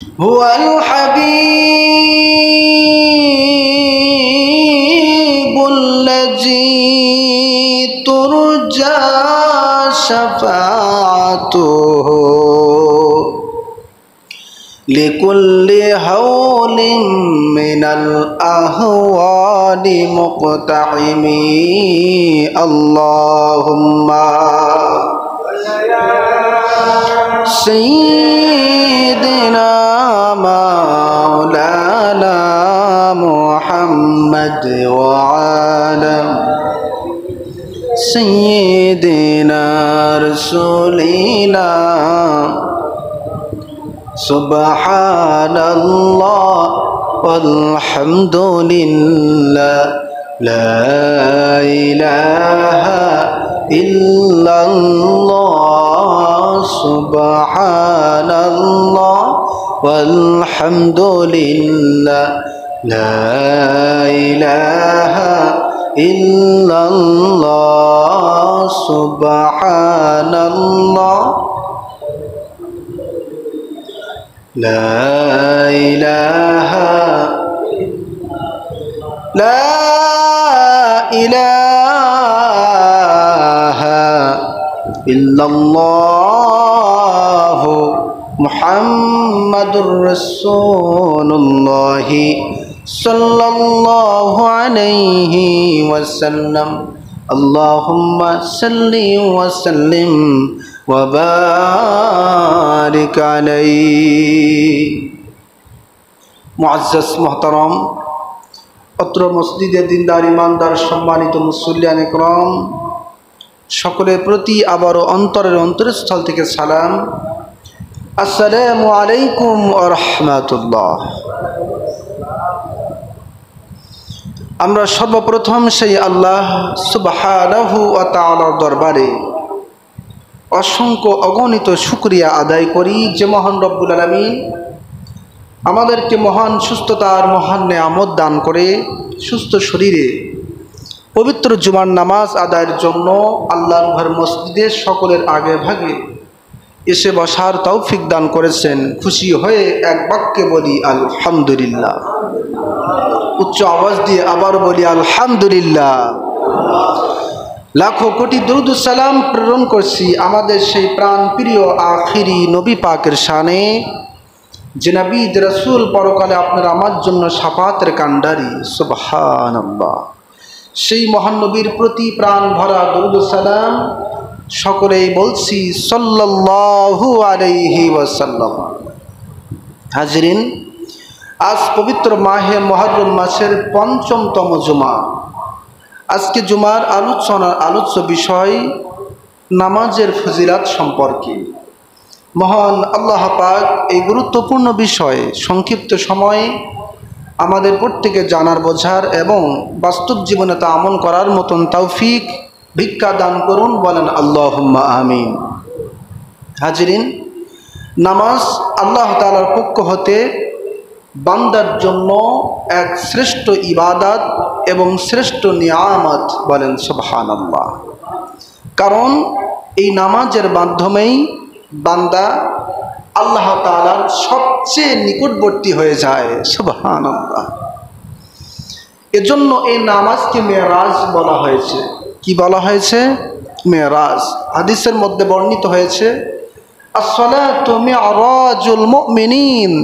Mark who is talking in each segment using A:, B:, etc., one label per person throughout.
A: هو الحبيب الذي ترجى شفاعته لكل هول من الأهوال مقتحم. اللهم سيدنا مولانا محمد وعلى سيدنا رسولنا. سبحان الله والحمد لله لا إله إلا الله. سبحان الله والحمد لله لا إله إلا الله. سبحان الله لا إله إلا الله محمد رسول الله صلى الله عليه وسلم. اللهم صل وسلم وبارك عليه. মুআজ্জাজ মুহতারাম, অত্র মসজিদে দিনদার ইমানদার সম্মানিত মুসল্লিয়ান ইকরাম, সকলের প্রতি আবারও অন্তরের অন্তরস্থল থেকে সালাম। আসসালামু আলাইকুম ওয়া রাহমাতুল্লাহ। আমরা সর্বপ্রথম সেই আল্লাহ সুবহানাহু ওয়া তাআলার দরবারে অসংখ্য অগণিত শুকরিয়া আদায় করি যে মহান রব্বুল আলামিন আমাদেরকে মহান সুস্থতার মহান নেয়ামত দান করে সুস্থ শরীরে পবিত্র জুমার নামাজ আদায়ের জন্য আল্লাহর ঘর মসজিদে সকলের আগে ভাগে এসে বসার তৌফিক দান করেছেন। খুশি হয়ে এক বাক্যে বলি আলহামদুলিল্লাহ। উচ্চ আওয়াজ দিয়ে আবার বলি আলহামদুলিল্লাহ। লাখো কোটি দরুদ সালাম প্রেরণ করছি আমাদের সেই প্রাণ প্রিয় আখিরি নবী পাকের শানে, যে নবী রাসূল পরকালে আপনার আমার জন্য শাফাতের কান্ডারি। সুবহানাল্লাহ। সেই মহান নবীর প্রতি প্রাণ ভরা দরুদ সালাম সকলেই বলছি সাল্লাল্লাহু আলাইহি ওয়াসাল্লাম। হাজরিন, আজ পবিত্র মাহে মুহররম মাসের পঞ্চমতম জুমা। আজকে জুমার আলোচ্য বিষয় নামাজের ফজিলাত সম্পর্কে। মহান আল্লাহ পাক এই গুরুত্বপূর্ণ বিষয়ে সংক্ষিপ্ত সময়ে আমাদের প্রত্যেকে জানার, বোঝার এবং বাস্তব জীবনে তা আমল করার মতন তৌফিক ভিক্ষা দান করুন, বলেন আল্লাহুম্মা আমিন। হাজরিন, নামাজ আল্লাহ তাআলার পক্ষ হতে বান্দার জন্য এক শ্রেষ্ঠ ইবাদত এবং শ্রেষ্ঠ নিয়ামত, বলেন সুবহানাল্লাহ। কারণ এই নামাজের মাধ্যমেই বান্দা আল্লাহ তাআলার সবচেয়ে নিকটবর্তী হয়ে যায়। সুবহানাল্লাহ। এজন্য এই নামাজকে মেরাজ বলা হয়েছে। কি বলা হয়েছে? মেরাজ। হাদিসের মধ্যে বর্ণিত হয়েছে as-salatu mi'rajul mu'minin।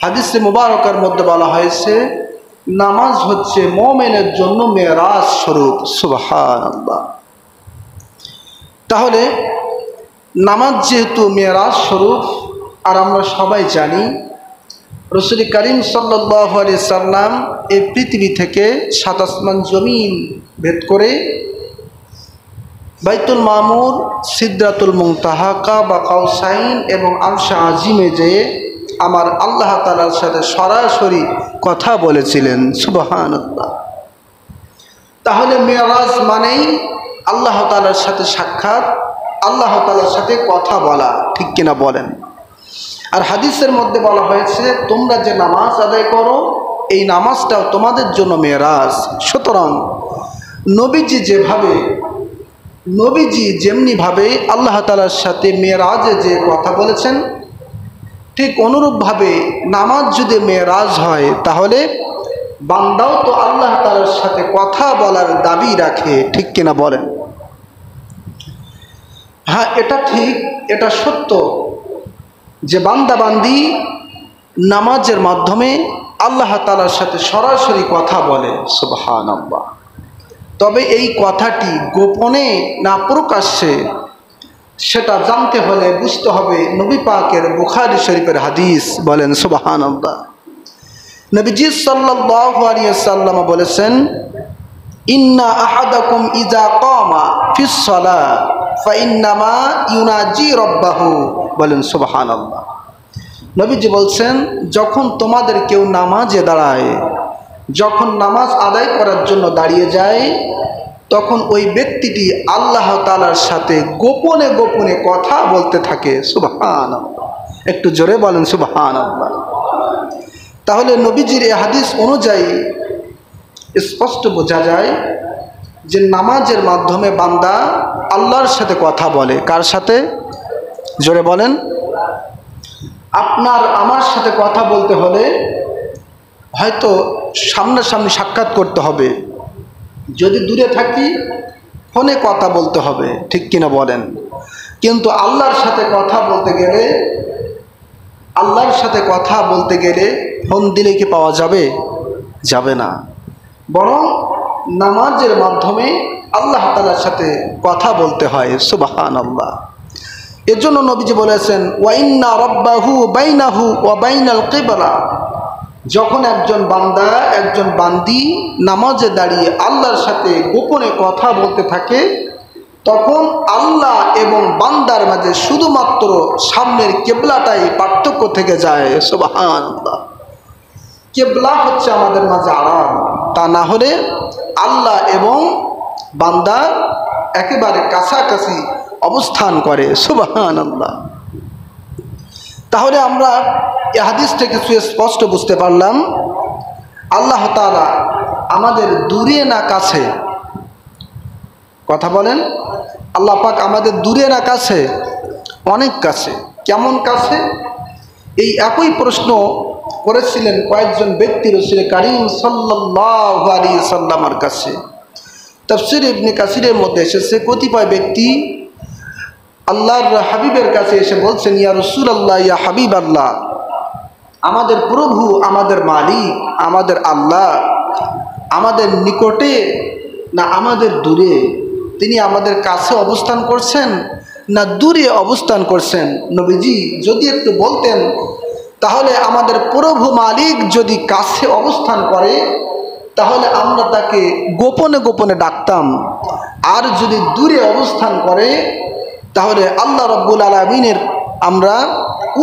A: হাদিসে মুবারকার মধ্যে বলা হয়েছে নামাজ হচ্ছে মুমিনের জন্য মেরাজ স্বরূপ। সুবহানাল্লাহ। তাহলে নামাজ যেহেতু মেরাজ স্বরূপ, আর আমরা সবাই জানি রাসূল করিম সাল্লাল্লাহু আলাইহি সাল্লাম এই পৃথিবী থেকে সাত আসমান জমিন ভেদ করে বাইতুল মামুর, সিদরাতুল মুনতাহা, কাবা কাউসাইন এবং আরশে আজিমে যেয়ে আমার আল্লাহ তাআলার সাথে সরাসরি কথা বলেছিলেন। সুবহানাল্লাহ। তাহলে মেরাজ মানেই আল্লাহ তাআলার সাথে সাক্ষাৎ, আল্লাহ তাআলার সাথে কথা বলা, ঠিক কিনা বলেন? আর হাদিসের মধ্যে বলা হয়েছে তোমরা যে নামাজ আদায় করো এই নামাজটাও তোমাদের জন্য মেরাজ। সুতরাং নবীজি যেমনিভাবে আল্লাহ তাআলার সাথে মেরাজে যে কথা বলেছেন, ঠিক অনুরূপভাবে নামাজ যদি মেরাজ হয়, তাহলে বান্দাও তো আল্লাহ তাআলার সাথে কথা বলার দাবি রাখে, ঠিক কিনা বলেন? হ্যাঁ, এটা ঠিক, এটা সত্য যে বান্দা বান্দি নামাজের মাধ্যমে আল্লাহ তাআলার সাথে সরাসরি কথা বলে, সুবহানাল্লাহ। তবে এই কথাটি গোপনে না প্রকাশ্যে, সেটা জানতে হলে বুঝতে হবে নবী পাকের বুখারী শরীফের হাদিস। বলেন সুবহানাল্লাহ। নবীজি সাল্লাল্লাহু আলাইহি ওয়াসাল্লাম বলেছেন, ইন্না আহাদাকুম ইযা কামা ফিস সালাহ ফাইন্নামা ইউনাজি রাব্বাহু। বলেন সুবহানাল্লাহ। নবীজি বলছেন, যখন তোমাদের কেউ নামাজে দাঁড়ায়, যখন নামাজ আদায় করার জন্য দাঁড়িয়ে যায়, তখন ওই ব্যক্তিটি আল্লাহ তাআলার সাথে গোপনে গোপনে কথা বলতে থাকে। সুবহানাল্লাহ। একটু জোরে বলেন সুবহানাল্লাহ। তাহলে নবীজির এই হাদিস অনুযায়ী স্পষ্ট বোঝা যায় যে নামাজের মাধ্যমে বান্দা আল্লাহর সাথে কথা বলে। কার সাথে? জোরে বলেন। আপনার আমার সাথে কথা বলতে হলে হয়তো সামনাসামনি সাক্ষাৎ করতে হবে, যদি দূরে থাকি ফোনে কথা বলতে হবে, ঠিক কিনা বলেন? কিন্তু আল্লাহর সাথে কথা বলতে গেলে, ফোন দিলে কি পাওয়া যাবে? যাবে না। বরং নামাজের মাধ্যমে আল্লাহ তাআলার সাথে কথা বলতে হয়। সুবহানাল্লাহ। এজন্য নবীজি বলেছেন, ওয়া ইন্না রাব্বাহু বাইনাহু ওয়া বাইনাল কিবলা। যখন একজন বান্দা, একজন বান্দি নামাজে দাঁড়িয়ে আল্লাহর সাথে গোপনে কথা বলতে থাকে, তখন আল্লাহ এবং বান্দার মাঝে শুধুমাত্র সামনের কিবলাটাই পার্থক্য থেকে যায়। সুবহানাল্লাহ। কিবলা হচ্ছে আমাদের মাঝে আড়াল, তা না হলে আল্লাহ এবং বান্দা একেবারে কাছাকাছি অবস্থান করে। সুবহানাল্লাহ। তাহলে আমরা এই হাদিস থেকে সুস্পষ্ট বুঝতে পারলাম, আল্লাহ তাআলা আমাদের দূরে না কাছে। কথা বলেন। আল্লাহ পাক আমাদের দূরে না কাছে? অনেক কাছে। কেমন কাছে? এই একই প্রশ্ন করেছিলেন কয়েকজন ব্যক্তি রাসূল কারীম সাল্লাল্লাহু আলাইহি সাল্লামের কাছে। তাফসীর ইবনে কাসিরের মধ্যে এসেছে, কতিপয় ব্যক্তি আল্লাহর হাবিবের কাছে এসে বলছেন, ইয়া রাসূলুল্লাহ, ইয়া হাবিবাল্লাহ, আমাদের প্রভু, আমাদের মালিক, আমাদের আল্লাহ আমাদের নিকটে না আমাদের দূরে? তিনি আমাদের কাছে অবস্থান করছেন না দূরে অবস্থান করছেন? নবীজি যদি একটু বলতেন, তাহলে আমাদের প্রভু মালিক যদি কাছে অবস্থান করে, তাহলে আমরা তাকে গোপনে গোপনে ডাকতাম, আর যদি দূরে অবস্থান করে, তাহলে আল্লাহ রাব্বুল আলামিনের আমরা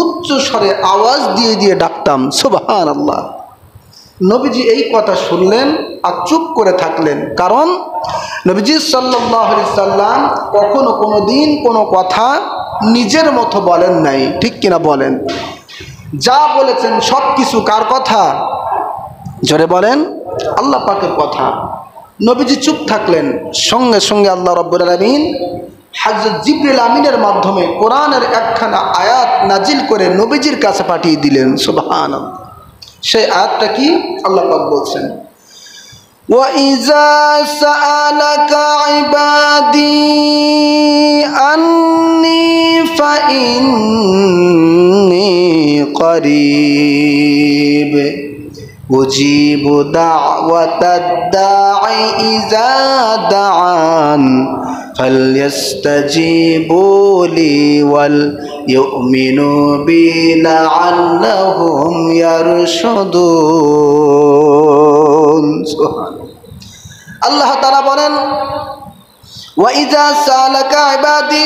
A: উচ্চ স্বরে আওয়াজ দিয়ে দিয়ে ডাকতাম। সুবহানাল্লাহ। নবীজি এই কথা শুনলেন আর চুপ করে থাকলেন, কারণ নবীজি সাল্লাল্লাহু আলাইহি সাল্লাম কখনো কোনো দিন কোনো কথা নিজের মতো বলেন নাই, ঠিক কিনা বলেন? যা বলেছেন সব কিছু কার কথা? জোরে বলেন। আল্লাহ পাকের কথা। নবীজি চুপ থাকলেন, সঙ্গে সঙ্গে আল্লাহ রাব্বুল আলামিন হযরত জিবরিল আমিনের মাধ্যমে কোরআনের একখানা আয়াত নাজিল করে নবীজির কাছে পাঠিয়ে দিলেন। সুবহানাল্লাহ। সেই আয়াতটা কি? আল্লাহ পাক বলছেন, وَإِذَا سَأَلَكَ عِبَادِي أَنِّي فَإِنِّي قَرِيبٌ أُجِيبُ دَعْوَةَ الدَّاعِ إِذَا دَعَانِ فَلْيَسْتَجِيبُوا لِي وَلْيُؤْمِنُوا بِي لَعَلَّهُمْ يَرْشُدُونَ। আল্লাহ তাআলা বলেন, ওয়াইজা সালাকা ইবাদি,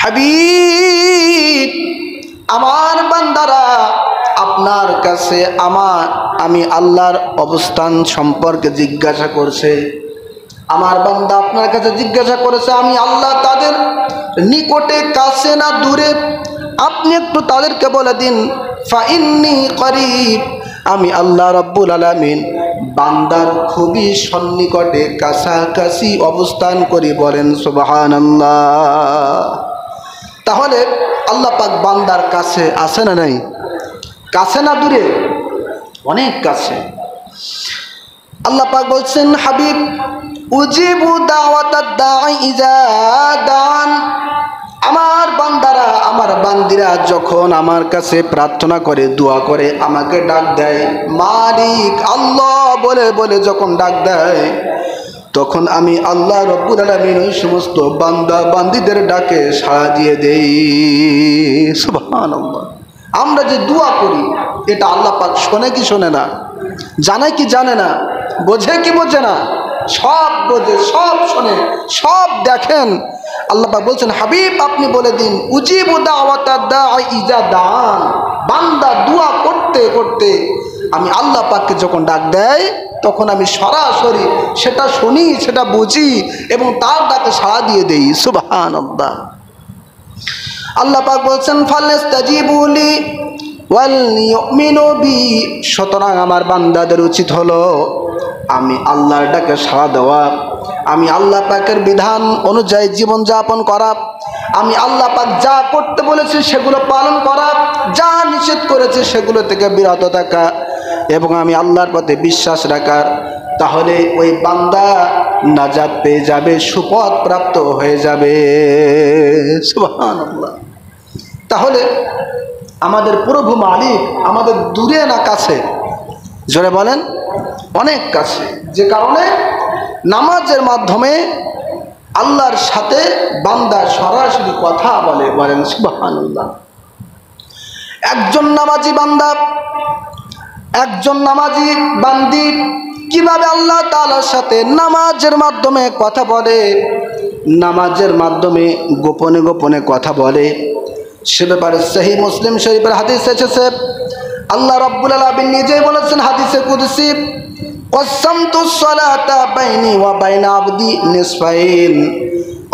A: হাবিব, আমার বান্দারা আপনার কাছে আমি আল্লাহর অবস্থান সম্পর্কে জিজ্ঞাসা করছে। আমার বান্দা আপনার কাছে জিজ্ঞাসা করেছে, আমি আল্লাহ তাদের নিকটে, কাছে না দূরে? আপনি একটু তাদেরকে বলে দিন, ফাইন্নী করিব, আমি আল্লাহ রাব্বুল আলামিন বান্দার খুবই সন্নিকটে, কাছাকাছি অবস্থান করি। বলেন সুবহানাল্লাহ। তাহলে আল্লাহ পাক বান্দার কাছে আছে না নাই? কাছে না দূরে? অনেক কাছে। আল্লাহ পাক বলছেন, হাবিব উজিবু দাওয়াতাদ দাঈ ইজা দান, আমার বান্দারা, আমার বান্দিরা যখন আমার কাছে প্রার্থনা করে, দোয়া করে, আমাকে ডাক দেয়, মালিক আল্লাহ বলে বলে যখন ডাক দেয়, তখন আমি আল্লাহ রব্বুল আলামিন ওই সমস্ত বান্দা বান্দিদের ডাকে সাড়া দিয়ে দেই। সুবহানাল্লাহ। আমরা যে দোয়া করি এটা আল্লাহ পাক শোনে কি শোনে না, জানে কি জানে না, বোঝে কি বোঝে না? সব বোঝে, সব শোনে, সব দেখেন। আল্লাহ পাক বলছেন, হাবিব আপনি বলে দিন, উজিবু দাওয়াতাদ দাঈ ইজা দান, বান্দা দোয়া করতে করতে আমি আল্লাহ পাককে যখন ডাক দেয়, তখন আমি সরাসরি সেটা শুনি, সেটা বুঝি এবং তার ডাকে সাড়া দিয়ে দেই। সুবহানাল্লাহ। আল্লাহ পাক বলছেন, ফালাস্তাজিবু লি ওয়াল ইউমিনু বি, সুতরাং আমার বান্দাদের উচিত হলো আমি আল্লাহর ডাকে সাড়া দেওয়া, আমি আল্লাহ পাকের বিধান অনুযায়ী জীবনযাপন করা, আমি আল্লাহ পাক যা করতে বলেছি সেগুলো পালন করা, যা নিষেধ করেছে সেগুলো থেকে বিরত থাকা এবং আমি আল্লাহর পথে বিশ্বাস রাখার। তাহলে ওই বান্দা নাজাত পেয়ে যাবে, সুপথ প্রাপ্ত হয়ে যাবে। সুবহানাল্লাহ। তাহলে আমাদের প্রভু মালিক আমাদের দূরে না কাছে? জোরে বলেন, অনেক কাছে। যে কারণে নামাজের মাধ্যমে আল্লাহর সাথে বান্দা সরাসরি কথা বলে। বলেন সুবহানাল্লাহ। একজন নামাজি বান্দা, একজন নামাজি বান্দি কিভাবে আল্লাহ তাআলার সাথে নামাজের মাধ্যমে কথা বলে, নামাজের মাধ্যমে গোপনে গোপনে কথা বলে, সে ব্যাপারে সহিহ মুসলিম শরীফের হাদিস এসেছে। আল্লাহ রাব্বুল আলামিন নিজেই বলেছেন হাদিসে কুদসি, কসামতুস সালাতা বাইনি ওয়া বাইনা আবদি নিসফাইন।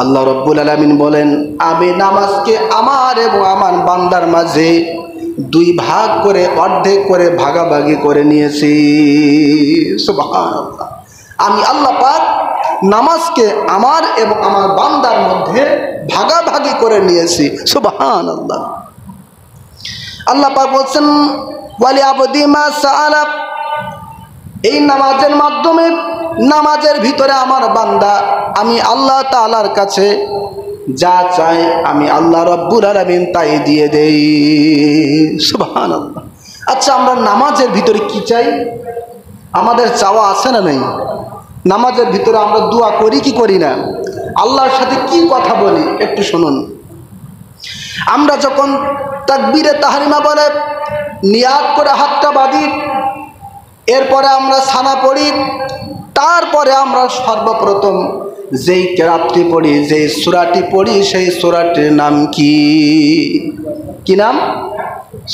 A: আল্লাহ রাব্বুল আলামিন বলেন, আমি নামাজকে আমার এবং আমার বান্দার মাঝে দুই ভাগ করে, অর্ধেক করে, ভাগাভাগি করে নিয়েছি। সুবহানাল্লাহ। আমি আল্লাহ পাক নামাজকে আমার এবং আমার বান্দার মধ্যে ভাগাভাগি করে নিয়েছি। সুবহানাল্লাহ। আল্লাহ পাক বলছেন, ওয়ালি আবদি মা সাআলা, এই নামাজের মাধ্যমে, নামাজের ভিতরে আমার বান্দা আমি আল্লাহ তাআলার কাছে যা চাই আমি আল্লাহ রাব্বুল আলামিন তাই দিয়ে দেই। সুবহানাল্লাহ। আচ্ছা, আমরা নামাজের ভিতরে কি চাই? আমাদের চাওয়া আছে না নেই? নামাজের ভিতরে আমরা দোয়া করি কি করি না? আল্লাহর সাথে কি কথা বলি একটু শুনুন। আমরা যখন তাকবীরে তাহরিমা বলে নিয়াত করে হাতটা বাঁধি, এরপরে আমরা সানা পড়ি, তারপরে আমরা সর্বপ্রথম যেই কেরাতটি পড়ি, যেই সূরাটি পড়ি, সেই সূরাটির নাম কি? কি নাম?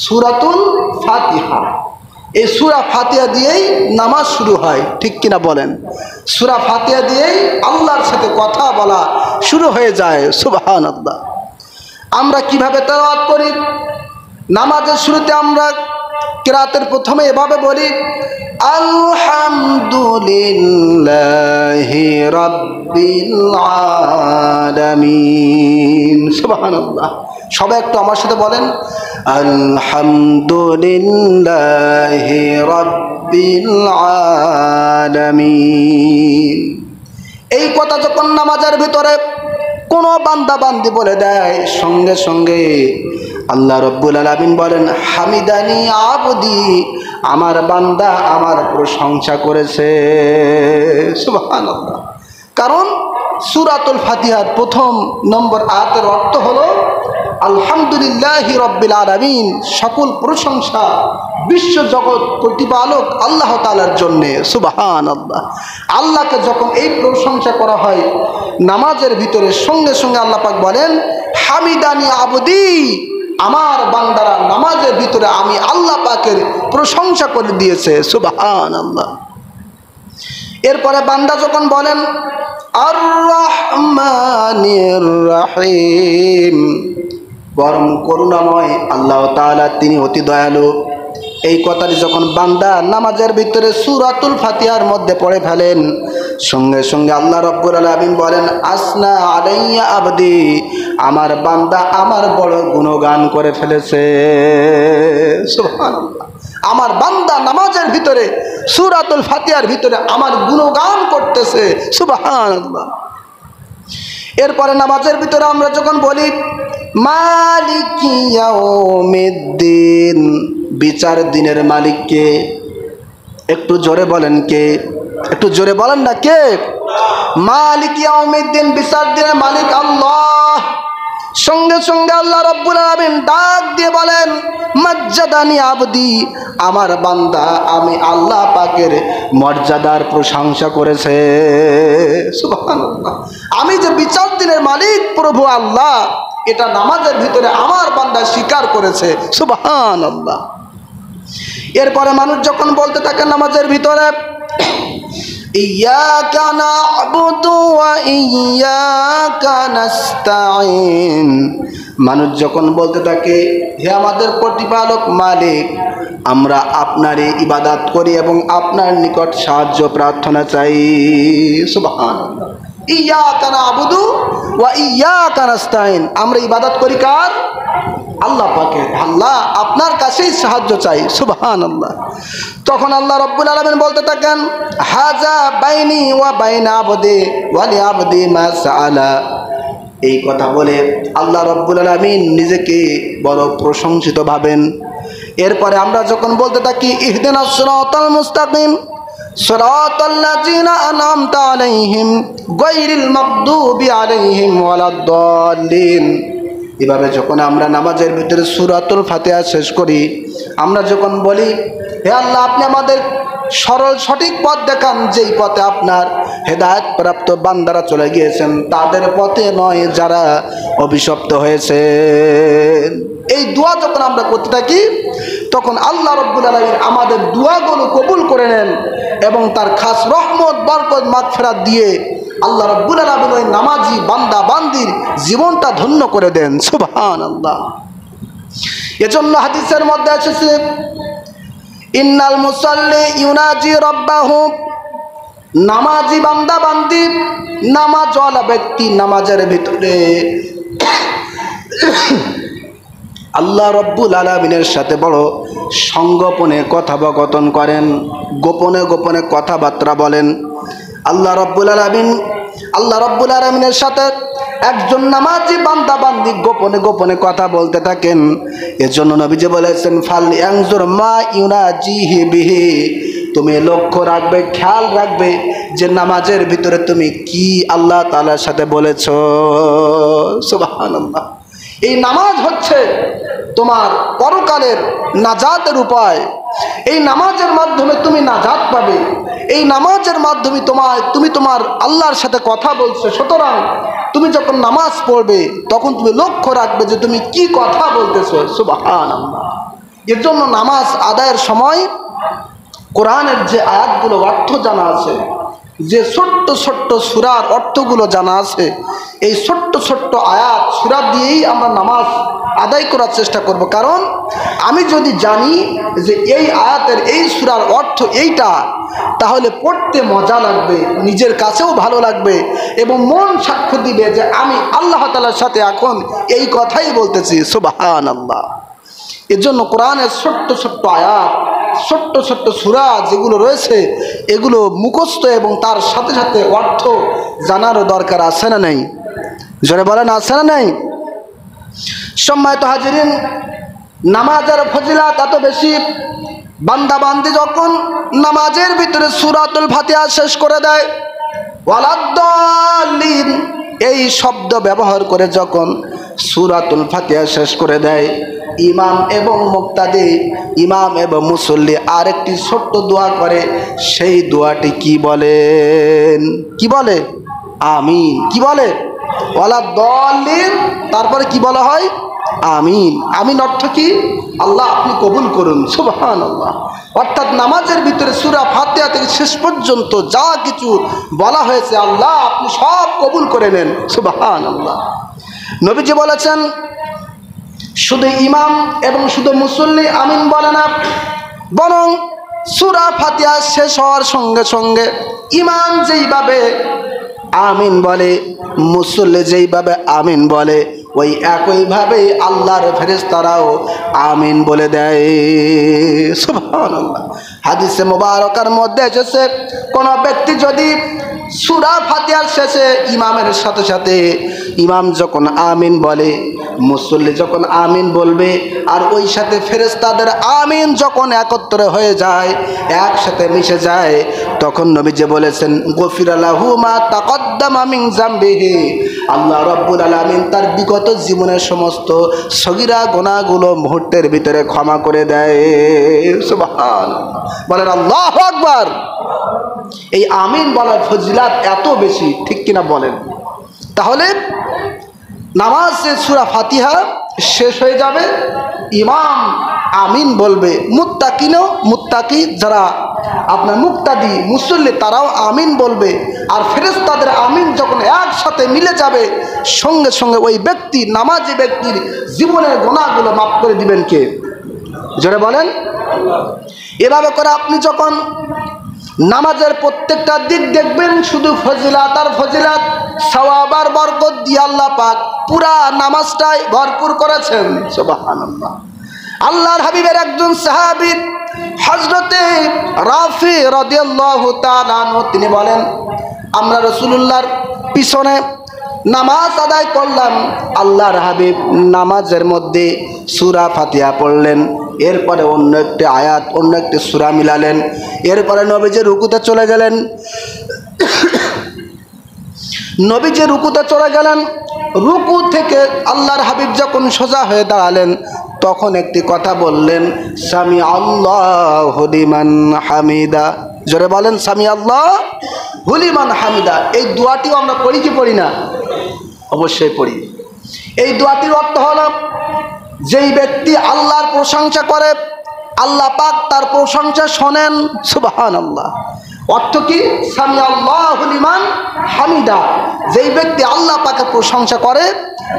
A: সূরাতুল ফাতিহা। এই সূরা ফাতিহা দিয়েই নামাজ শুরু হয়, ঠিক কিনা বলেন? সূরা ফাতিহা দিয়েই আল্লাহর সাথে কথা বলা শুরু হয়ে যায়। সুবহানাল্লাহ। আমরা কিভাবে তেলাওয়াত করি? নামাজের শুরুতে আমরা কিরাতের প্রথমে এভাবে বলি, আলহামদুলিল্লাহি রাব্বিল আলামিন। সুবহানাল্লাহ। সবাই একটু আমার সাথে বলেন, আলহামদুলিল্লাহি রাব্বিল আলামিন। এই কথা যখন নামাজের ভিতরে কোনো বান্দা বান্দি বলে দেয়, সঙ্গে সঙ্গে আল্লাহ রাব্বুল আলামিন বলেন, হামিদানি আবদি, আমার বান্দা আমার প্রশংসা করেছে। সুবহানাল্লাহ। কারণ সূরাতুল ফাতিহার প্রথম নম্বর আয়াতের অর্থ হলো আলহামদুলিল্লাহি রাব্বিল আলামিন, সকল প্রশংসা বিশ্ব জগৎ প্রতিপালক আল্লাহ তাআলার জন্যে। সুবহানাল্লাহ। আল্লাহকে যখন এই প্রশংসা করা হয় নামাজের ভিতরে, সঙ্গে সঙ্গে আল্লাহ পাক বলেন, হামিদানি আবদি, আমার বান্দারা নামাজের ভিতরে আমি আল্লাহ পাকের প্রশংসা করে দিয়েছে। সুবহানাল্লাহ। এরপরে বান্দা যখন বলেন আর রহমানির রহিম, পরম করুণাময় আল্লাহ তাআলা তিনি অতি দয়ালু, এই কথাটি যখন বান্দা নামাজের ভিতরে সূরাতুল ফাতিহার মধ্যে পড়ে ফেলেন, সঙ্গে সঙ্গে আল্লাহ রাব্বুল আলামিন বলেন, আসনা আলাইয়া আবদি, আমার বান্দা আমার বড় গুণগান করে ফেলেছে। সুবহানাল্লাহ। আমার বান্দা নামাজের ভিতরে সূরাতুল ফাতিহার ভিতরে আমার গুণগান করতেছে। সুবহানাল্লাহ। এরপরে নামাজের ভিতরে আমরা যখন বলি মালিকি ইয়াউমিদ্দিন, বিচার দিনের মালিক কে? একটু জোরে বলেন কে? একটু জোরে বলেন না কে? মালিকি ইয়াউমিদ্দিন, বিচার দিনের মালিক আল্লাহ। সঙ্গে সঙ্গে আল্লাহ রাব্বুল আলামিন ডাক দিয়ে বলেন, মাজ্জাদানি আবদি, আমার বান্দা আমি আল্লাহ পাকের মর্যাদার প্রশংসা করেছে। সুবহানাল্লাহ। আমি যে বিচার দিনের মালিক প্রভু আল্লাহ, এটা নামাজের ভিতরে আমার বান্দা স্বীকার করেছে। সুবহানাল্লাহ। এরপরে মানুষ যখন বলতে থাকে নামাজের ভিতরে ইয়াকা না'বুদু ওয়া ইয়াকা নাস্তাঈন, মানুষ যখন বলতে থাকে হে আমাদের প্রতিপালক মালিক, আমরা আপনারই ইবাদত করি এবং আপনার নিকট সাহায্য প্রার্থনা চাই। সুবহানাল্লাহ। ইয়াকা না'বুদু ওয়া ইয়াকা নাস্তাঈন, আমরা ইবাদত করি কার? আল্লাহ পাকের। আল্লাহ আপনার কাছেই সাহায্য চাই। সুবহানাল্লাহ। তখন আল্লাহ রাব্বুল আলামিন বলতে থাকেন, হাজা বাইনি ওয়া বাইনা আবদি ওয়া লি আবদি মা সাআলা। এই কথা বলে আল্লাহ রাব্বুল আলামিন নিজেকে বড় প্রশংসিত ভাবেন। এরপরে আমরা যখন বলতে থাকি ইহদিনাস সিরাতাল মুস্তাকিম সিরাতাল্লাযিনা আন'আমতা আলাইহিম গায়রিল মাগদুবি আলাইহিম ওয়ালাদ-দাল্লিন, এভাবে যখন আমরা নামাজের ভিতরে সূরাতুল ফাতিহা শেষ করি, আমরা যখন বলি হে আল্লাহ আপনি আমাদের সরল সঠিক পথ দেখান, যেই পথে আপনার হেদায়েত প্রাপ্ত বান্দারা চলে গিয়েছেন, তাদের পথে নয় যারা অভিশপ্ত হয়েছে। এই দোয়া যখন আমরা করতে থাকি, তখন আল্লাহ রাব্বুল আলামিন আমাদের দোয়াগুলো কবুল করে নেন এবং তার খাস রহমত, বরকত, মাগফিরাত দিয়ে আল্লাহ রাব্বুল আলামিন ওই নামাজি বান্দা বান্দির জীবনটা ধন্য করে দেন। সুবহানাল্লাহ। এজন্য হাদিসের মধ্যে এসেছে ইন্নাল মুসাল্লি ইউনাজি রাব্বাহু, নামাজি বান্দা বান্দি, নামাজওয়ালা ব্যক্তি নামাজের ভিতরে আল্লাহ রাব্বুল আলামিনের সাথে বড় সংগোপনে কথোপকথন করেন, গোপনে গোপনে কথাবার্তা বলেন। আল্লাহ রাব্বুল আলামিনের সাথে একজন নামাজি বান্দা বান্দি গোপনে গোপনে কথা বলতে থাকেন। এজন্য নবীজি বলেছেন ফাল ইয়ানজুর মা ইউনাজিহি বিহি, তুমি লক্ষ্য রাখবে, খেয়াল রাখবে যে নামাজের ভিতরে তুমি কি আল্লাহ তাআলার সাথে বলেছো। সুবহানাল্লাহ। এই নামাজ হচ্ছে তোমার পরকালের নাজাতের উপায়। এই নামাজের মাধ্যমে তুমি নাজাত পাবে। এই নামাজের মাধ্যমে তুমি তোমার আল্লাহর সাথে কথা বলছো। সুতরাং তুমি যখন নামাজ পড়বে তখন তুমি লক্ষ্য রাখবে যে তুমি কি কথা বলতেছো। সুবহানাল্লাহ। এর জন্য নামাজ আদায়ের সময় কোরআনের যে আয়াতগুলো অর্থ জানা আছে, যে ছোট্ট ছোট্ট সূরার অর্থগুলো জানা আছে, এই ছোট্ট ছোট্ট আয়াত সূরা দিয়েই আমরা নামাজ আদায় করার চেষ্টা করব। কারণ আমি যদি জানি যে এই আয়াতের এই সূরার অর্থ এইটা, তাহলে পড়তে মজা লাগবে, নিজের কাছেও ভালো লাগবে এবং মন সাক্ষ্য দিবে যে আমি আল্লাহ তাআলার সাথে এখন এই কথাই বলতেছি। সুবহানাল্লাহ। এর জন্য কোরআনের ছোট্ট ছোট্ট আয়াত, ছোট্ট ছোট্ট সূরা যেগুলো রয়েছে, এগুলো মুখস্থ এবং তার সাথে সাথে অর্থ জানারও দরকার আছে না নেই? জোরে বলেন আছে না নেই? সম্মানিত হাজিরিন, নামাজের ফজিলত এত বেশি, বান্দা বান্দি যখন নামাজের ভিতরে সূরাতুল ফাতিহা শেষ করে দেয়, ওয়ালাদ-দাল্লিন এই শব্দ ব্যবহার করে যখন সূরাতুল ফাতিহা শেষ করে দেয়, ইমাম এবং মুক্তাদি, ইমাম এবং মুসল্লি আরেকটি ছোট্ট দোয়া করে। সেই দোয়াটি কি বলেন? কি বলে? আমিন। কি বলে? ওয়ালাদ-দাল্লিন। তারপরে কি বলা হয়? আমিন। আমিন অর্থ কি? আল্লাহ আপনি কবুল করুন। সুবহানাল্লাহ। অর্থাৎ নামাজের ভিতরে সূরা ফাতিহা থেকে শেষ পর্যন্ত যা কিছু বলা হয়েছে, আল্লাহ আপনি সব কবুল করে নেন। সুবহানাল্লাহ। নবীজি বলেছেন শুধু ইমাম এবং শুধু মুসল্লি আমিন বলে না, বরং সূরা ফাতিহা শেষ হওয়ার সঙ্গে সঙ্গে ইমাম যেইভাবে আমিন বলে, মুসল্লি যেইভাবে আমিন বলে, ওই একইভাবেই আল্লাহর ফেরেশতারাও আমিন বলে দেয়। সুবহানাল্লাহ। হাদিসে মুবারকার মধ্যে এসেছে, কোন ব্যক্তি যদি সূরা ফাতিহার শেষে ইমামের সাথে সাথে ইমাম যখন আমিন বলে, মুসল্লি যখন আমিন বলবে, আর ওই সাথে ফেরেশতাদের আমিন যখন একত্র হয়ে যায়, একসাথে মিশে যায়, তখন নবীজি বলেছেন, গফিরা লাহু মা তাকদ্দামা মিন যামবিহি, আল্লাহ রাব্বুল আলামিন তার বিগত জীবনের সমস্ত সগীরা গুনাহগুলো মুহূর্তের ভিতরে ক্ষমা করে দেয়। সুবহানাল্লাহ, বলেন আল্লাহু আকবার। এই আমিন বলার ফজিলত এত বেশি, ঠিক কিনা বলেন? তাহলে নামাজে সূরা ফাতিহা শেষ হয়ে যাবে, ইমাম আমিন বলবে, মুত্তাকি যারা আপনার মুক্তাদি মুসল্লি তারাও আমিন বলবে, আর ফেরেশতাদের আমিন যখন একসাথে মিলে যাবে, সঙ্গে সঙ্গে ওই ব্যক্তি, নামাজি ব্যক্তির জীবনের গুনাহগুলো মাফ করে দিবেন কে? জোরে বলেন। এভাবে করে আপনি যখন নামাজের প্রত্যেকটা দিক দেখবেন, শুধু ফজিলাত আর ফজিলাত, সওয়াব আর বরকত দিয়ে আল্লাহ পাক পুরা নামাজটাই ভরপুর করেছেন। সুবহানাল্লাহ। আল্লাহর হাবিবের একজন সাহাবী হযরতে রাফি রাদিয়াল্লাহু তাআলা আনহু, তিনি বলেন, আমরা রাসূলুল্লাহর পিছনে নামাজ আদায় করলাম, আল্লাহর হাবিব নামাজের মধ্যে সূরা ফাতিহা পড়লেন, এরপরে অন্য একটি আয়াত, অন্য একটি সূরা মিলালেন, এরপরে নবীজি রুকুতে চলে গেলেন। নবীজি রুকুতে চলে গেলেন, রুকু থেকে আল্লাহর হাবিব যখন সোজা হয়ে দাঁড়ালেন, তখন একটি কথা বললেন, সামি আল্লাহু লিমান হামিদা। জোরে বলেন, সামি আল্লাহু লিমান হামিদা। এই দোয়াটিও আমরা পড়ি কি পড়ি না? অবশ্যই পড়ি। এই দোয়াটির অর্থ হলো, যেই ব্যক্তি আল্লাহর প্রশংসা করে, আল্লাহ পাক তার প্রশংসা শোনেন। সুবহানাল্লাহ। অর্থ কি? সামি আল্লাহু লিমান হামিদা। যেই ব্যক্তি আল্লাহ পাকের প্রশংসা করে,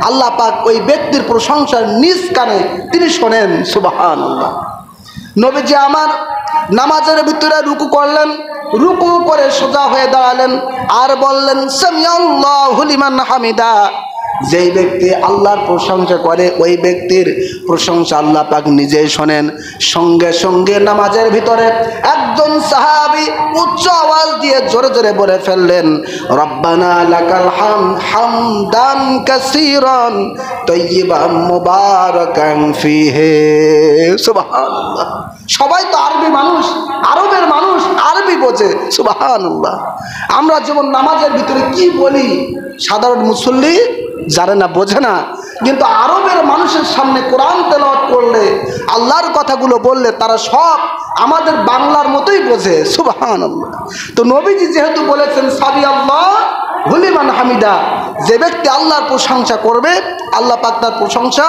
A: আল্লাহ পাক ওই ব্যক্তির প্রশংসার নিজ কানে তিনি শোনেন। সুবহানাল্লাহ। নবীজি আমার নামাজের ভিতরে রুকু করলেন, রুকু করে সোজা হয়ে দাঁড়ালেন, আর বললেন, সামি আল্লাহু লিমান হামিদা। যেই ব্যক্তি আল্লাহর প্রশংসা করে, ওই ব্যক্তির প্রশংসা আল্লাহ পাক নিজেই শোনেন। সঙ্গে সঙ্গে নামাজের ভিতরে একজন সাহাবী উচ্চ আওয়াজ দিয়ে জোরে জোরে বলে ফেললেন, রব্বানা লাকাল হামদ হামদান কাসীরান তাইয়িবান মুবারাকান ফীহি। সুবহানাল্লাহ। সবাই তো আরবি মানুষ, আরবের মানুষ, আরবি বোঝে। সুবহানাল্লাহ। আমরা যেমন নামাজের ভিতরে কি বলি, সাধারণ মুসল্লি জানে না, বোঝে না, কিন্তু আরবের মানুষের সামনে কোরআন তেলাওয়াত করলে, আল্লাহর কথাগুলো বললে, তারা সব আমাদের বাংলার মতোই বোঝে। সুবহানাল্লাহ। তো নবীজি যেহেতু বলেছেন, সামি আল্লাহু লিমান হামিদা, যে ব্যক্তি আল্লাহর প্রশংসা করবে, আল্লাহ পাক তার প্রশংসা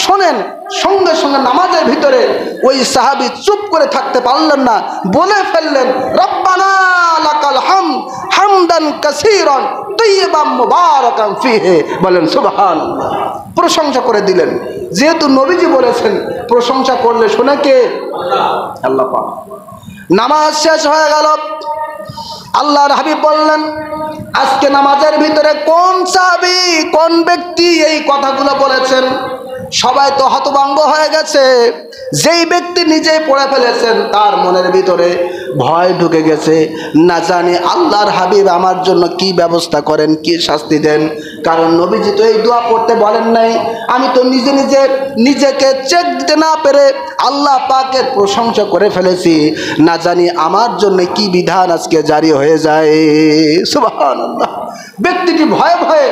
A: শোনেন। সঙ্গে সঙ্গে নামাজের ভিতরে ওই সাহাবী চুপ করে থাকতে পারলেন না, বলে ফেললেন, রব্বানা লাকাল হামদ হামদান কাসীরান তাইয়িবান মুবারাকান ফীহি। বলেন সুবহানাল্লাহ। প্রশংসা করে দিলেন। যেহেতু নবীজি বলেছেন, প্রশংসা করলে শোনে কে? আল্লাহ পাক। নামাজ শেষ হয়ে গেল। আল্লাহর হাবিব বললেন, আজকে নামাজের ভিতরে কোন সাহাবী, কোন ব্যক্তি এই কথাগুলো বলেছেন? সবাই তো হতভম্ব হয়ে গেছে। যেই ব্যক্তি নিজেই পড়ে ফেলেছেন, তার মনের ভিতরে ভয় ঢুকে গেছে, না জানি আল্লাহর হাবিব আমার জন্য কি ব্যবস্থা করেন, কি শাস্তি দেন। কারণ নবীজি তো এই দোয়া পড়তে বলেন নাই। আমি তো নিজেকে চেক দিতে না পেরে আল্লাহ পাকের প্রশংসা করে ফেলেছি, না জানি আমার জন্য কি বিধান আজকে জারি হয়ে যায়। সুবহানাল্লাহ। ব্যক্তিটি ভয়ে ভয়ে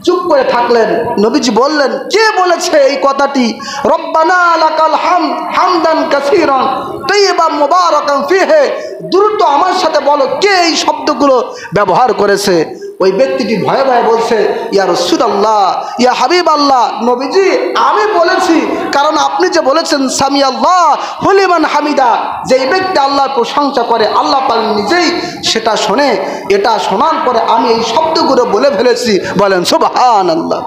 A: চুপ করে থাকলেন। নবীজি বললেন, কে বলেছে এই কথাটি? রব্বানা লাকাল হামদ হামদান কাসীরান তাইয়িবান মুবারাকান ফীহি। দ্রুত আমার সাথে বলো, কে এই শব্দগুলো ব্যবহার করেছে? ওই ব্যক্তিটি ভয়ে ভয়ে বলছে, ইয়া রাসূলুল্লাহ, ইয়া হাবিবাল্লাহ, নবীজি আমি বলেছি। কারণ আপনি যে বলেছেন, সামি আল্লাহু লিমান হামিদা, যেই ব্যক্তি আল্লাহর প্রশংসা করে, আল্লাহ পাক নিজেই সেটা শোনে। এটা শোনার পরে আমি এই শব্দগুলো বলে ফেলেছি। বলেন সুবহানাল্লাহ।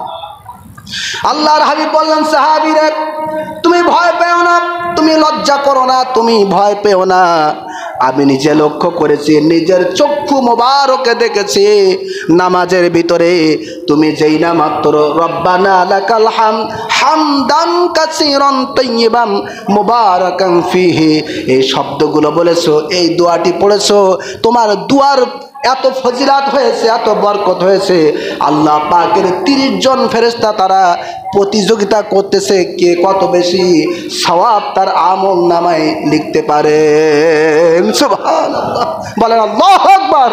A: আল্লাহর হাবিব বললেন, সাহাবীরা তুমি ভয় পেও না, তুমি তুমি লজ্জা করো না, তুমি ভয় পেও না। আমি নিজে লক্ষ্য করেছি, নিজের চক্ষু মোবারকে দেখেছি, নামাজের ভিতরে তুমি যেই না মাত্র রব্বানা লাকাল হামদ হামদান কাসীরান তাইয়িবান মুবারাকান ফিহি এই শব্দগুলো বলেছো, এই দোয়াটি পড়েছো, তোমার দুয়ার এত ফজিলাত হয়েছে, এত বরকত হয়েছে। আল্লাহ পাকের 30 জন ফেরেশতা তারা প্রতিযোগিতা করতেছে কে কত বেশি সওয়াব তার আমল নামায় লিখতে পারে। সুবহানাল্লাহ, বলেন আল্লাহু আকবার।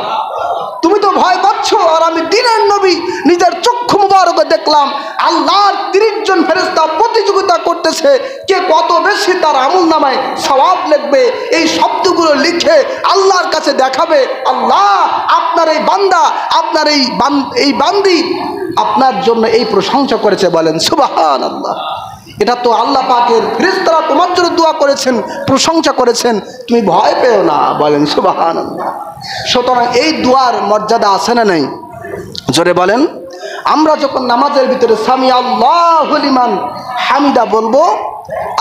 A: তুমি তো ভয় পাচ্ছ, আর আমি দিনের নবী নিজের চক্ষু মুবারকে দেখলাম আল্লাহর 30 জন ফেরেশতা প্রতিযোগিতা করতেছে কে কত বেশি তার আমল নামায় সওয়াব লিখবে। এই শব্দগুলো লিখে আল্লাহর কাছে দেখাবে, আল্লাহ আপনার এই বান্দা, আপনার এই বান্দি আপনার জন্য এই প্রশংসা করেছে। বলেন সুবহানাল্লাহ। এটা তো আল্লাহ পাকের ফেরেশতারা তোমার জন্য দোয়া করেছেন, প্রশংসা করেছেন, তুমি ভয় পেও না। বলেন সুবহানাল্লাহ। সুতরাং এই দোয়ার মর্যাদা আছে না নাই? জোরে বলেন। আমরা যখন নামাজের ভিতরে সামি আল্লাহু লিমান হামিদা বলবো,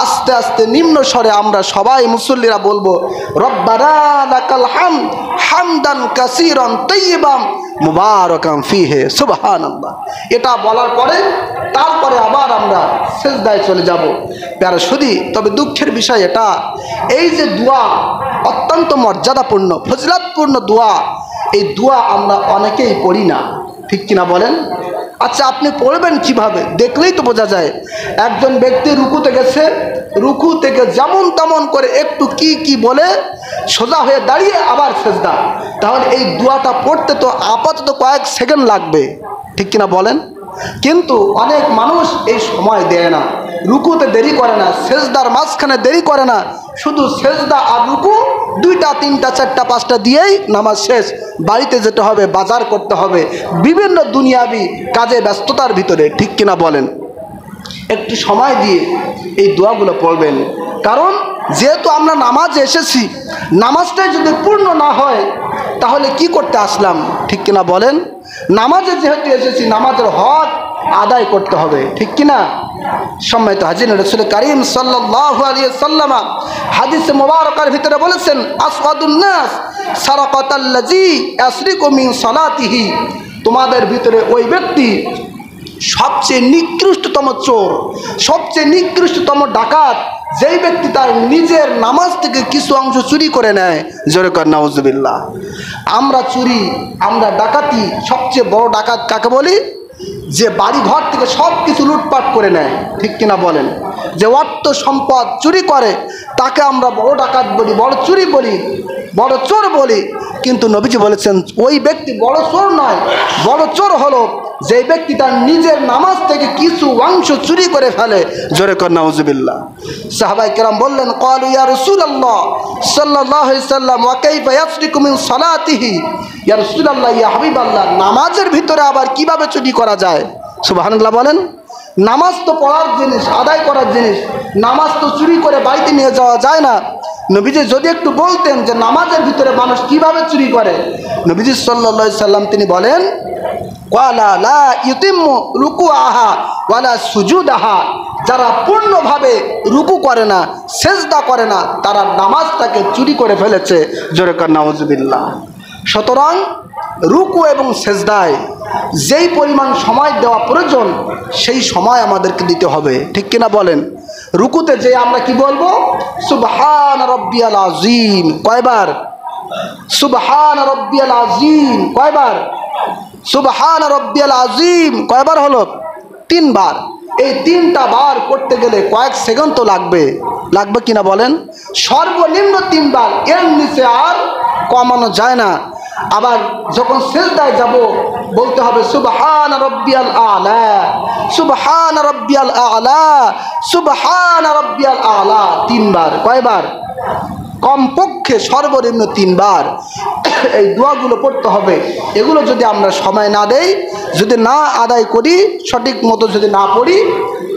A: আস্তে আস্তে নিম্ন স্বরে আমরা সবাই মুসল্লিরা বলবো রব্বানা লাকাল হামদ হামদান কাসীরান তাইয়িবান মুবারাকান ফিহি সুবহানাল্লাহ। এটা বলার পরে তারপরে আবার আমরা সিজদায় চলে যাব। প্যারা শুধু তবে দুঃখের বিষয় এটা, এই যে দোয়া অত্যন্ত মর্যাদাপূর্ণ ফজিলতপূর্ণ দোয়া, এই দোয়া আমরা অনেকেই পড়ি না, ঠিক কিনা বলেন? আচ্ছা, আপনি পড়বেন কিভাবে? দেখলেই তো বোঝা যায়। একজন ব্যক্তি রুকুতে গেছে, রুকু থেকে যেমন তেমন করে একটু কি বলে সোজা হয়ে দাঁড়িয়ে আবার সেজদা। তাহলে এই দোয়াটা পড়তে তো আপাতত কয়েক সেকেন্ড লাগবে, ঠিক কিনা বলেন? কিন্তু অনেক মানুষ এই সময় দেয় না, রুকুতে দেরি করে না, সেজদার মাঝখানে দেরি করে না, শুধু সেজদা আর রুকু 2টা 3টা 4টা 5টা দিয়েই নামাজ শেষ। বাড়িতে যেতে হবে, বাজার করতে হবে, বিভিন্ন দুনিয়াবি কাজে ব্যস্ততার ভিতরে, ঠিক কিনা বলেন? একটু সময় দিয়ে এই দোয়াগুলো পড়বেন। কারণ যেহেতু আমরা নামাজে এসেছি, নামাজটাই যদি পূর্ণ না হয় তাহলে কি করতে আসলাম, ঠিক কিনা বলেন? নামাজে যেহেতু এসেছি, নামাজের হক আদায় করতে হবে, ঠিক কিনা? সম্মানিত হাজির, রাসূল কারীম সাল্লাল্লাহু আলাইহি ওয়াসাল্লাম হাদিসে মুবারকার ভিতরে বলেছেন আসওয়াদুন নাস সারাকাতাল্লাযী ইয়াসরিকু মিন সালাতিহি, তোমাদের ভিতরে ওই ব্যক্তি সবচেয়ে নিকৃষ্টতম চোর, সবচেয়ে নিকৃষ্টতম ডাকাত, যেই ব্যক্তি তার নিজের নামাজ থেকে কিছু অংশ চুরি করে নেয়। জোরে কর নাউজুবিল্লাহ। আমরা চুরি, আমরা ডাকাতি, সবচেয়ে বড় ডাকাত কাকে বলি? যে বাড়ি ঘর থেকে সব কিছু লুটপাট করে নেয়, ঠিক কিনা বলেন? যে অর্থ সম্পদ চুরি করে তাকে আমরা বড় ডাকাত বলি, বড় চুরি বলি, বড় চোর বলি। কিন্তু নবীজি বলেছেন ওই ব্যক্তি বড় চোর নয়, বড় চোর হলো যেই ব্যক্তি তার নিজের নামাজ থেকে কিছু অংশ চুরি করে ফেলে। জোরে কর নাউজুবিল্লাহ। সাহাবায়ে কেরাম বললেন ক্বালু ইয়া রাসূলুল্লাহ সাল্লাল্লাহু আলাইহি সাল্লাম ওয়া কাইফা ইয়াসরিকু মিন সালাতিহি, ইয়া রাসূলুল্লাহ, ইয়া হাবিবাল্লাহ, নামাজের ভিতরে আবার কিভাবে চুরি করা যায়? সুবহানাল্লাহ বলেন। নামাজ তো পড়ার জিনিস, আদায় করার জিনিস, নামাজ তো চুরি করে বাড়িতে নিয়ে যাওয়া যায় না। নবীজি যদি একটু বলতেন যে নামাজের ভিতরে মানুষ কিভাবে চুরি করে, নবীজি সাল্লাল্লাহু আলাইহি সাল্লাম তিনি বলেন ওয়ালা লা ইউতিম্মু রুকুআহা ওয়ালা সুজুদাহা, যারা পূর্ণভাবে রুকু করে না, সেজদা করে না, তারা নামাজটাকে চুরি করে ফেলেছে। জোরে কর নাউজুবিল্লাহ। সুতরাং রুকু এবং সেজদায় যেই পরিমাণ সময় দেওয়া প্রয়োজন সেই সময় আমাদেরকে দিতে হবে, ঠিক কিনা বলেন? রুকুতে যে আমরা কি বলবো? সুবহান রাব্বিয়াল আযীম। কয়বার? সুবহান রাব্বিয়াল আযীম। কয়বার? সুবহান রাব্বিয়াল আযীম। কয়বার হলো? 3 বার। এই 3টা বার করতে গেলে কয়েক সেকেন্ড তো লাগবে, লাগবে কিনা বলেন? সর্বনিম্ন 3 বার, এর নিচে আর কমানো যায় না। আবার যখন সিজদায় যাব বলতে হবে সুবহান রাব্বিয়াল আলা, সুবহান রাব্বিয়াল আলা, সুবহান রাব্বিয়াল আলা 3 বার। কয়বার? কমপক্ষে সর্বনিম্ন 3 বার এই দোয়াগুলো পড়তে হবে। এগুলো যদি আমরা সময় না দেই, যদি না আদায় করি, সঠিক মতো যদি না পড়ি,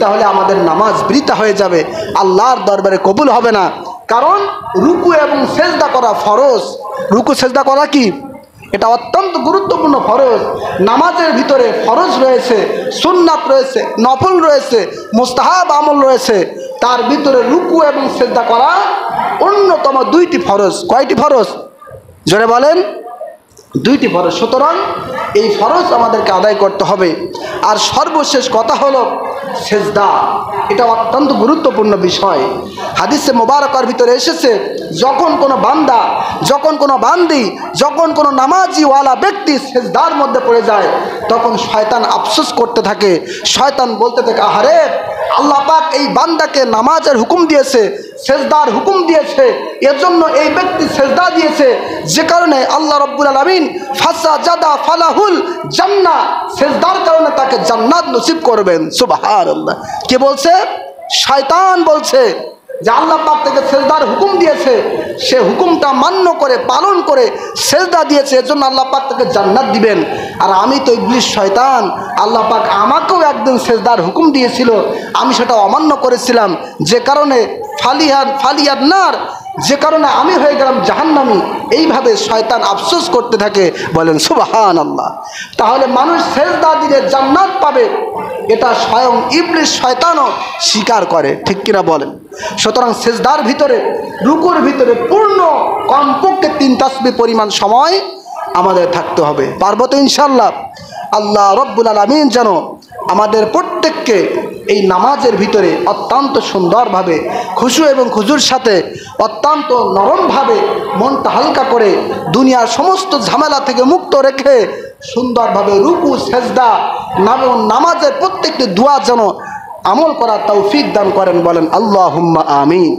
A: তাহলে আমাদের নামাজ বৃথা হয়ে যাবে, আল্লাহর দরবারে কবুল হবে না। কারণ রুকু এবং সেজদা করা ফরজ। রুকু সেজদা করা কি? এটা অত্যন্ত গুরুত্বপূর্ণ ফরজ। নামাজের ভিতরে ফরজ রয়েছে, সুন্নাত রয়েছে, নফল রয়েছে, মুস্তাহাব আমল রয়েছে। তার ভিতরে রুকু এবং সিজদা করা অন্যতম দুইটি ফরজ। কয়টি ফরজ? জোরে বলেন, দুইটি ফরজ। সুতরাং এই ফরজ আমাদেরকে আদায় করতে হবে। আর সর্বশেষ কথা হলো সেজদা, এটা অত্যন্ত গুরুত্বপূর্ণ বিষয়। হাদিসে মোবারকের ভিতরে এসেছে, যখন কোনো বান্দা, যখন কোনো বান্দি, যখন কোনো নামাজিওয়ালা ব্যক্তি সেজদার মধ্যে পড়ে যায়, তখন শয়তান আফসোস করতে থাকে। শয়তান বলতে থাকে, আহারে আল্লাহ পাক এই বান্দাকে নামাজের হুকুম দিয়েছে, সেজদার হুকুম দিয়েছে, এজন্য এই ব্যক্তি সেজদা দিয়েছে, যে কারণে আল্লাহ রাব্বুল আলামিন ফাসাজাদা ফালাহুল জান্নাহ, সেজদার কারণে তাকে জান্নাত নসিব করবেন। সুবহানাল্লাহ। কে বলছে? শয়তান বলছে যে আল্লাহ পাক থেকে সেজদার হুকুম দিয়েছে, সে হুকুমটা মান্য করে পালন করে সেজদা দিয়েছে, এজন্য আল্লাহ পাক তাকে জান্নাত দিবেন। আর আমি তো ইবলিস শয়তান, আল্লাহ পাক আমাকেও একদিন সেজদার হুকুম দিয়েছিল, আমি সেটা অমান্য করেছিলাম, যে কারণে ফালিয়ার নার, যে কারণে আমি হয়ে গেলাম জাহান্নামী। এইভাবে শয়তান আফসোস করতে থাকে। বলেন সুবহানাল্লাহ। তাহলে মানুষ সেজদা দিলে জান্নাত পাবে, এটা স্বয়ং ইবলিস শয়তানও স্বীকার করে, ঠিক কিনা বলেন? সুতরাং সেজদার ভিতরে, রুকুর ভিতরে পূর্ণ কমপক্ষে 3 তাসবিহ পরিমাণ সময় আমাদের থাকতে হবে। পারবো তো ইনশাআল্লাহ? আল্লাহ রব্বুল আলামিন যেন আমাদের প্রত্যেককে এই নামাজের ভিতরে অত্যন্ত সুন্দরভাবে, খুশু এবং খুজুর সাথে, অত্যন্ত নরমভাবে, মনটা হালকা করে, দুনিয়ার সমস্ত ঝামেলা থেকে মুক্ত রেখে সুন্দরভাবে রুকু, সেজদা, নামাজের প্রত্যেকটি দোয়া যেন আমল করার তৌফিক দান করেন। বলেন আল্লাহুম্মা আমিন।